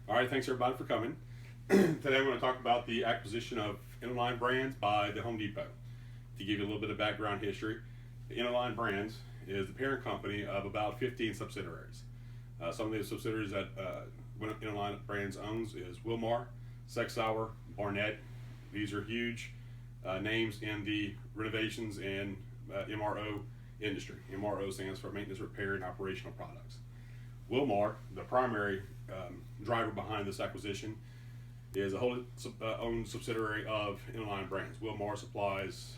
All right, thanks everybody for coming. Today we're going to talk about the acquisition of Interline Brands by the Home Depot. To give you a little bit of background history, the Interline Brands is the parent company of about 15 subsidiaries. Some of the subsidiaries that Interline Brands owns is Wilmar, Sexauer, Barnett. These are huge names in the renovations and MRO industry. MRO stands for Maintenance, Repair, and Operational Products. Wilmar, the primary driver behind this acquisition, is a wholly owned subsidiary of Interline Brands. Wilmar supplies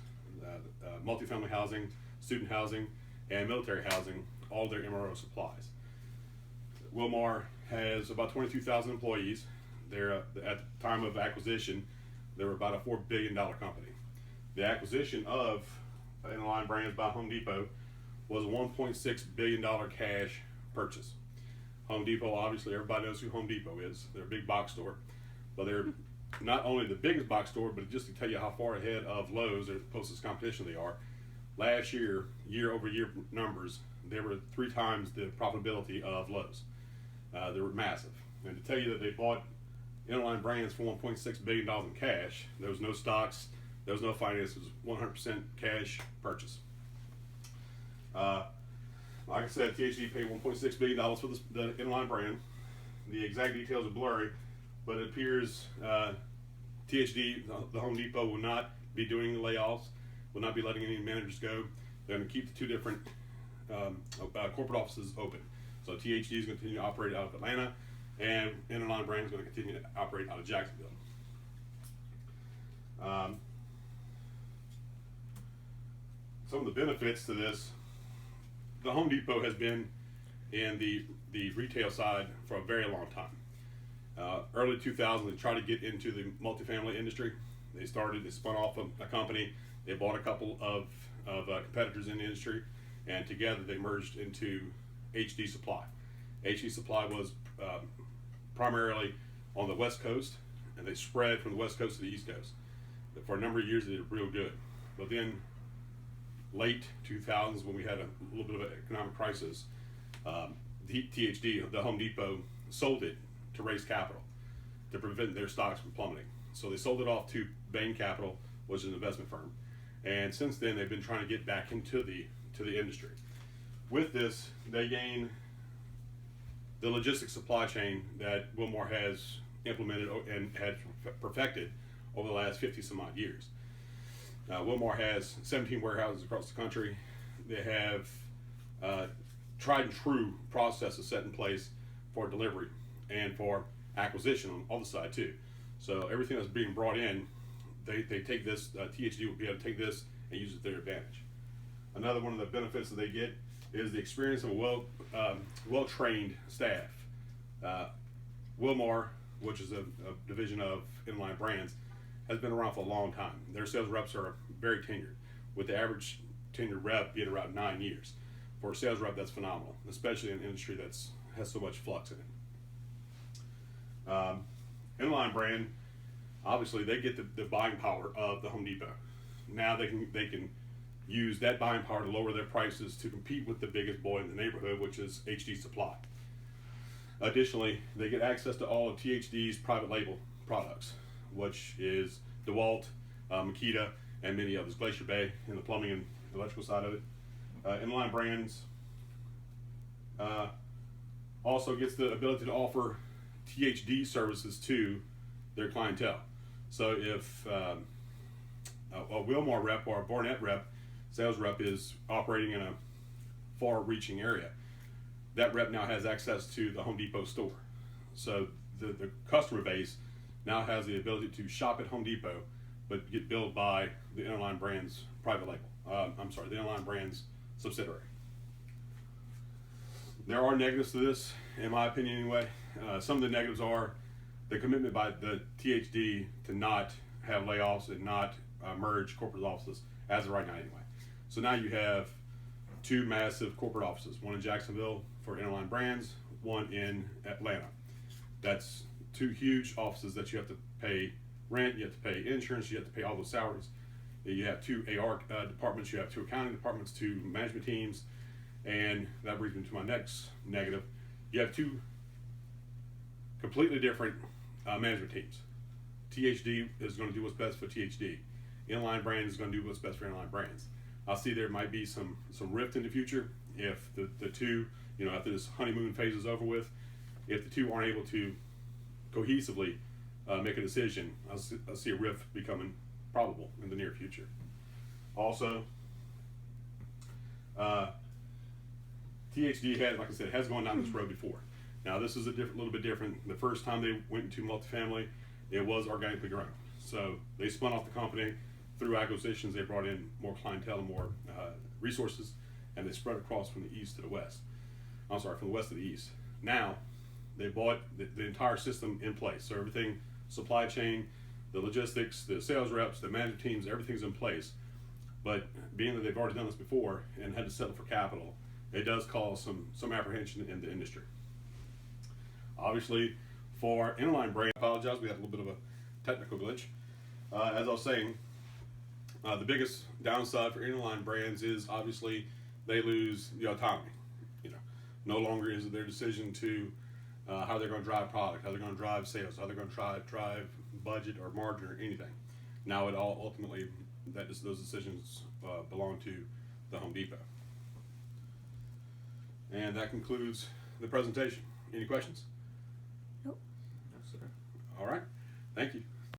multifamily housing, student housing, and military housing, all their MRO supplies. Wilmar has about 22,000 employees. They're at the time of acquisition, they were about a $4 billion company. The acquisition of Interline Brands by Home Depot was a $1.6 billion cash purchase. Home Depot, obviously, everybody knows who Home Depot is. They're a big box store, but they're not only the biggest box store, but just to tell you how far ahead of Lowe's, their closest competition they are. Last year, year-over-year numbers, they were 3 times the profitability of Lowe's. They were massive. And to tell you that they bought Interline Brands for $1.6 billion in cash, there was no stocks, there was no finance, it was 100% cash purchase. Like I said, THD paid $1.6 billion for the Interline brand. The exact details are blurry, but it appears THD, the Home Depot, will not be doing the layoffs, will not be letting any managers go. They're going to keep the 2 different corporate offices open. So THD is going to continue to operate out of Atlanta, and Interline brand is going to continue to operate out of Jacksonville. Some of the benefits to this: the Home Depot has been in the retail side for a very long time. Early 2000s, they tried to get into the multifamily industry. They spun off a company. They bought a couple of competitors in the industry, and together they merged into HD Supply. HD Supply was primarily on the West Coast, and they spread from the West Coast to the East Coast. For a number of years, they did real good. But then late 2000s, when we had a little bit of an economic crisis, THD, the Home Depot, sold it to raise capital to prevent their stocks from plummeting. So they sold it off to Bain Capital, which is an investment firm. And since then, they've been trying to get back into the industry. With this, they gain the logistics supply chain that Wilmar has implemented and had perfected over the last 50 some odd years. Wilmar has 17 warehouses across the country. They have tried and true processes set in place for delivery and for acquisition on the other side too. So everything that's being brought in, they take this, THD will be able to take this and use it to their advantage. Another one of the benefits that they get is the experience of a well-trained staff. Wilmar, which is a division of Interline Brands, has been around for a long time. Their sales reps are very tenured, with the average tenured rep being around 9 years. For a sales rep, that's phenomenal, especially in an industry that has so much flux in it. Interline brand, obviously, they get the buying power of the Home Depot. Now they can use that buying power to lower their prices to compete with the biggest boy in the neighborhood, which is HD Supply. Additionally, they get access to all of THD's private label products, which is DeWalt, Makita, and many others, Glacier Bay in the plumbing and electrical side of it. Interline Brands also gets the ability to offer THD services to their clientele. So if a Wilmar rep or a Barnett rep, sales rep, is operating in a far-reaching area, that rep now has access to the Home Depot store. So the customer base now has the ability to shop at Home Depot, but get billed by the Interline Brands private label. The Interline Brands subsidiary. There are negatives to this, in my opinion anyway. Some of the negatives are the commitment by the THD to not have layoffs and not merge corporate offices as of right now anyway. So now you have 2 massive corporate offices, one in Jacksonville for Interline Brands, one in Atlanta. That's 2 huge offices that you have to pay rent, you have to pay insurance, you have to pay all those salaries. You have 2 AR departments, you have 2 accounting departments, 2 management teams, and that brings me to my next negative. You have 2 completely different management teams. THD is going to do what's best for THD. Inline Brands is going to do what's best for Inline Brands. I see there might be some rift in the future if the two, after this honeymoon phase is over with, if the two aren't able to cohesively make a decision, I see a rift becoming probable in the near future. Also, THD has, like I said, has gone down this road before. Now this is little bit different. The first time they went into multifamily, it was organically grown. So they spun off the company through acquisitions. They brought in more clientele, more resources, and they spread across from the east to the west. I'm sorry, from the west to the east. Now they bought the entire system in place. So everything, supply chain, the logistics, the sales reps, the management teams, everything's in place. But being that they've already done this before and had to settle for capital, it does cause some apprehension in the industry. Obviously, for Inline Brand, I apologize, we had a little bit of a technical glitch. As I was saying, the biggest downside for Inline Brands is obviously they lose the autonomy. No longer is it their decision to how they're going to drive product, how they're going to drive sales, how they're going to drive budget or margin or anything. Now it all ultimately, those decisions belong to the Home Depot. And that concludes the presentation. Any questions? Nope. No, sir. All right. Thank you.